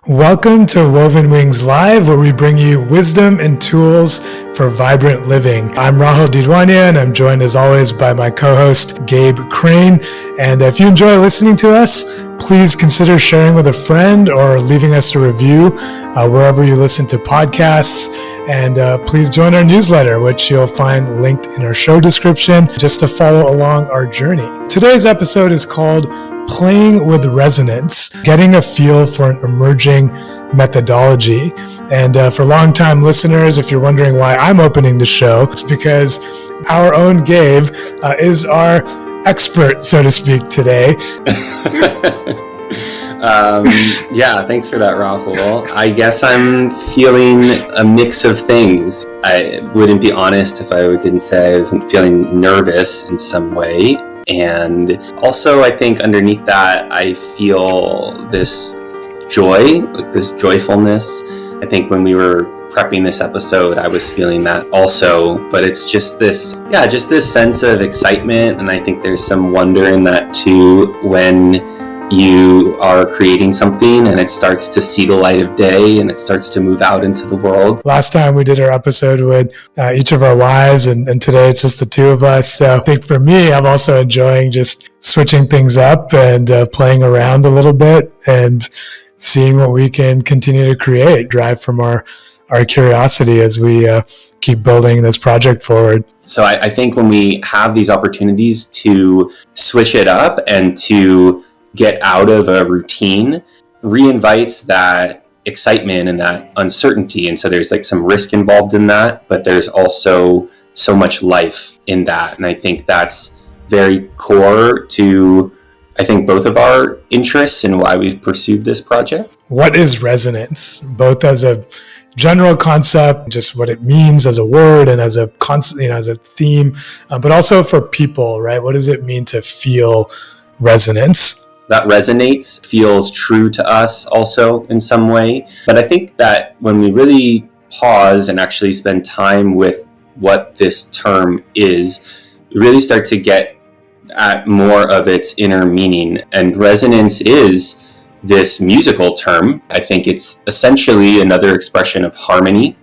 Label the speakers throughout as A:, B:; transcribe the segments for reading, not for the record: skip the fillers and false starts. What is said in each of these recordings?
A: Welcome to Woven Wings Live, where we bring you wisdom and tools for vibrant living. I'm Rahul Didwania, and I'm joined as always by my co-host, Gabe Crane. And if you enjoy listening to us, please consider sharing with a friend or leaving us a review wherever you listen to podcasts. And please join our newsletter, which you'll find linked in our show description, just to follow along our journey. Today's episode is called Playing with Resonance, getting a feel for an emerging methodology. And for longtime listeners, if you're wondering why I'm opening the show, it's because our own Gabe is our expert, so to speak, today.
B: Yeah, thanks for that, Rahul. I guess I'm feeling a mix of things. I wouldn't be honest if I didn't say I wasn't feeling nervous in some way. And also, I think underneath that, I feel this joy, like this joyfulness. I think when we were prepping this episode, I was feeling that also. But it's just this sense of excitement. And I think there's some wonder in that too, when you are creating something and it starts to see the light of day and it starts to move out into the world.
A: Last time we did our episode with each of our wives, and today it's just the two of us. So I think for me, I'm also enjoying just switching things up and playing around a little bit and seeing what we can continue to create, drive from our curiosity as we keep building this project forward.
B: So I think when we have these opportunities to switch it up and to get out of a routine, reinvites that excitement and that uncertainty. And so there's like some risk involved in that, but there's also so much life in that. And I think that's very core to, I think, both of our interests and why we've pursued this project.
A: What is resonance? Both as a general concept, just what it means as a word and as a concept, as a theme, but also for people, right? What does it mean to feel resonance?
B: That resonates, feels true to us also in some way. But I think that when we really pause and actually spend time with what this term is, we really start to get at more of its inner meaning. And resonance is this musical term. I think it's essentially another expression of harmony.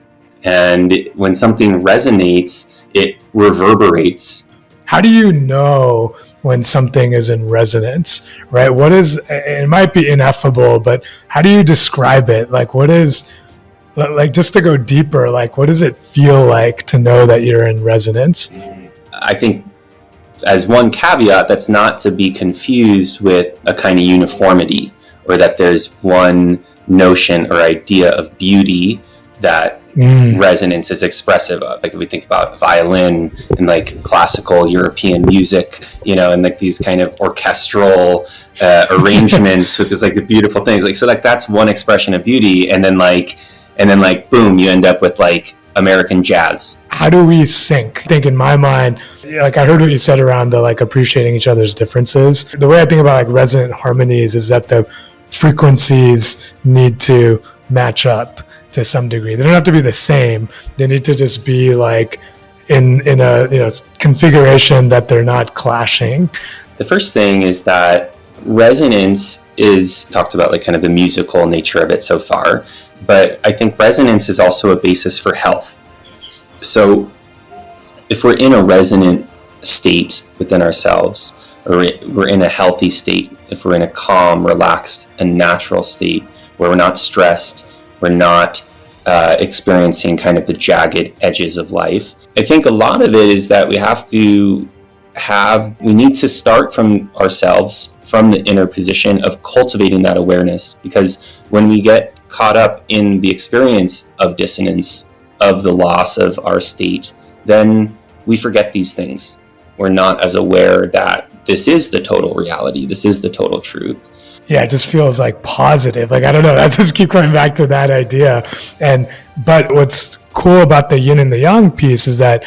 B: And when something resonates, it reverberates.
A: How do you know when something is in resonance, right? It might be ineffable, but how do you describe it? Like, what is, like, just to go deeper, like, what does it feel like to know that you're in resonance?
B: I think as one caveat, that's not to be confused with a kind of uniformity, or that there's one notion or idea of beauty that resonance is expressive of. Like if we think about violin and like classical European music, and like these kind of orchestral arrangements with this like the beautiful things. Like so, like that's one expression of beauty, and then like boom, you end up with like American jazz.
A: How do we sync? I think in my mind, like I heard what you said around the like appreciating each other's differences. The way I think about like resonant harmonies is that the frequencies need to match up to some degree. They don't have to be the same. They need to just be like in a configuration that they're not clashing.
B: The first thing is that resonance is talked about like kind of the musical nature of it so far, but I think resonance is also a basis for health. So if we're in a resonant state within ourselves, or we're in a healthy state, if we're in a calm, relaxed, and natural state where we're not stressed, we're not experiencing kind of the jagged edges of life. I think a lot of it is that we need to start from ourselves, from the inner position of cultivating that awareness. Because when we get caught up in the experience of dissonance, of the loss of our state, then we forget these things. We're not as aware that this is the total reality. This is the total truth.
A: Yeah, it just feels like positive. Like, I don't know, I just keep coming back to that idea. But what's cool about the yin and the yang piece is that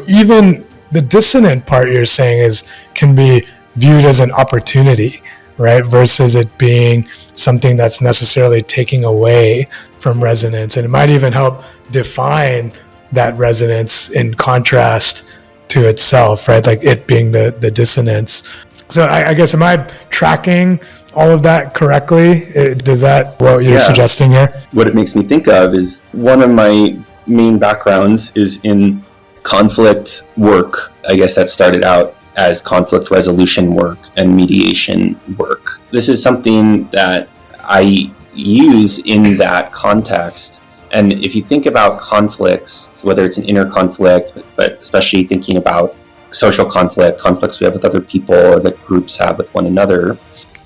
A: even the dissonant part you're saying can be viewed as an opportunity, right? Versus it being something that's necessarily taking away from resonance. And it might even help define that resonance in contrast to itself, right? Like it being the dissonance. So I guess, am I tracking all of that correctly? Does that what you're suggesting here?
B: What it makes me think of is one of my main backgrounds is in conflict work. I guess that started out as conflict resolution work and mediation work. This is something that I use in that context. And if you think about conflicts, whether it's an inner conflict, but especially thinking about social conflicts we have with other people or that groups have with one another,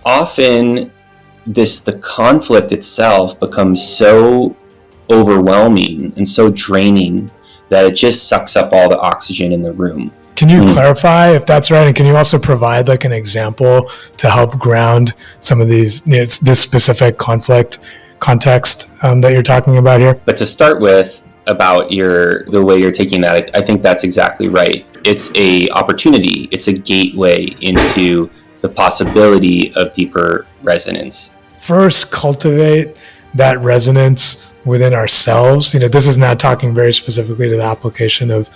B: often the conflict itself becomes so overwhelming and so draining that it just sucks up all the oxygen in the room.
A: Can you clarify if that's right? And can you also provide like an example to help ground some of these, this specific conflict context that you're talking about here?
B: But to start with, about the way you're taking that, I think that's exactly right. It's a opportunity. It's a gateway into the possibility of deeper resonance.
A: First, cultivate that resonance within ourselves. This is not talking very specifically to the application of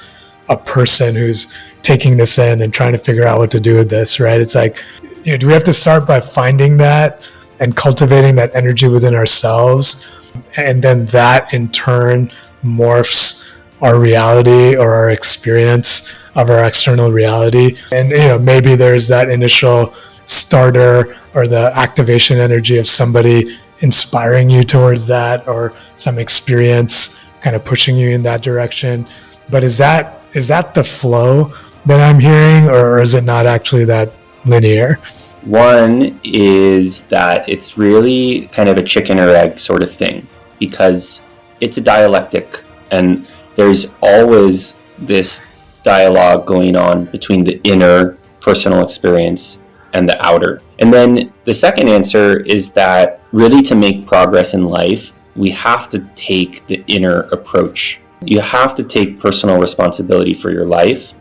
A: a person who's taking this in and trying to figure out what to do with this, right? It's like, do we have to start by finding that and cultivating that energy within ourselves? And then that in turn morphs our reality or our experience of our external reality. And, maybe there's that initial starter or the activation energy of somebody inspiring you towards that, or some experience kind of pushing you in that direction. But is that the flow that I'm hearing, or is it not actually that linear?
B: One is that it's really kind of a chicken or egg sort of thing, because it's a dialectic and there's always this dialogue going on between the inner personal experience and the outer. And then the second answer is that really to make progress in life, we have to take the inner approach. You have to take personal responsibility for your life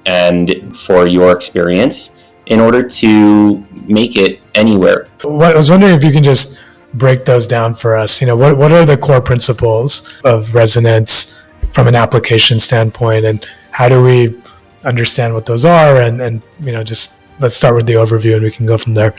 B: and for your experience in order to make it anywhere.
A: I was wondering if you can just break those down for us. What are the core principles of resonance from an application standpoint, and how do we understand what those are? And just let's start with the overview and we can go from there.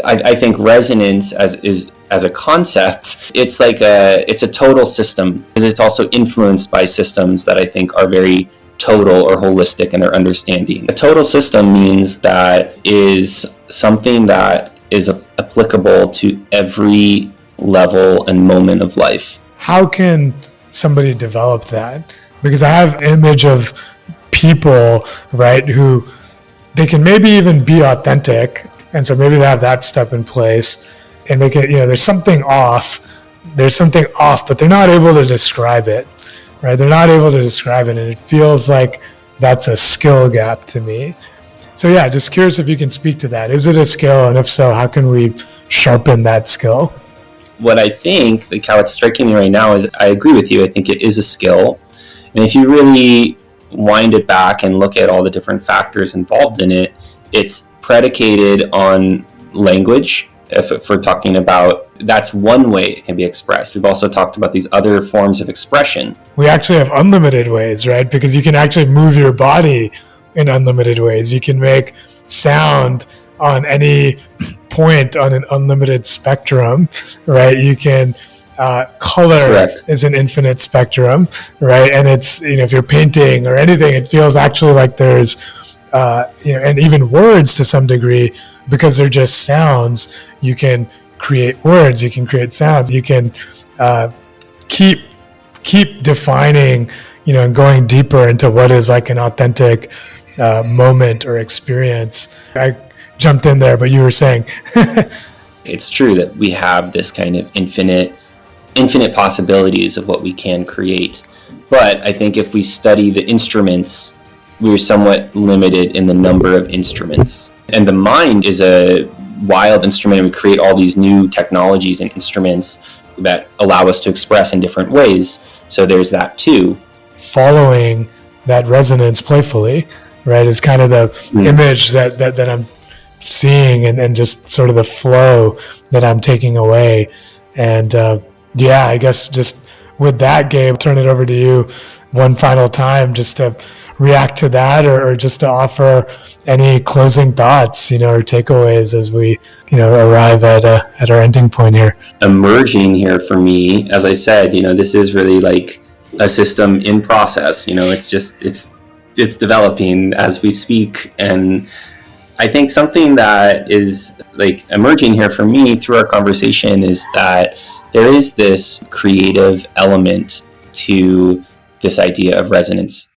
B: I think resonance as a concept, it's a total system, because it's also influenced by systems that I think are very total or holistic in their understanding. A total system means that is something that is applicable to every level and moment of life.
A: How can somebody develop that? Because I have an image of people, right, who they can maybe even be authentic, and so maybe they have that step in place, and they can, there's something off, but they're not able to describe it, right? They're not able to describe it, and it feels like that's a skill gap to me. So yeah, just curious if you can speak to that. Is it a skill? And if so, how can we sharpen that skill?
B: What I think, how it's striking me right now is I agree with you. I think it is a skill. And if you really wind it back and look at all the different factors involved in it, it's predicated on language. If we're talking about, that's one way it can be expressed. We've also talked about these other forms of expression.
A: We actually have unlimited ways, right? Because you can actually move your body in unlimited ways. You can make sound on any point on an unlimited spectrum, right? You can color
B: Correct.
A: Is an infinite spectrum, right? And it's, if you're painting or anything, it feels actually like there's and even words to some degree, because they're just sounds. You can create words, you can create sounds, you can keep defining, and going deeper into what is like an authentic moment or experience. I jumped in there, but you were saying.
B: It's true that we have this kind of infinite possibilities of what we can create. But I think if we study the instruments, we're somewhat limited in the number of instruments. And the mind is a wild instrument, and we create all these new technologies and instruments that allow us to express in different ways. So there's that too.
A: Following that resonance playfully, right, is kind of the image that I'm seeing, and just sort of the flow that I'm taking away. And I guess just with that, Gabe, turn it over to you one final time just to react to that, or just to offer any closing thoughts, or takeaways as we, arrive at our ending point here.
B: Emerging here for me, as I said, this is really like a system in process. It's developing as we speak. And I think something that is like emerging here for me through our conversation is that there is this creative element to this idea of resonance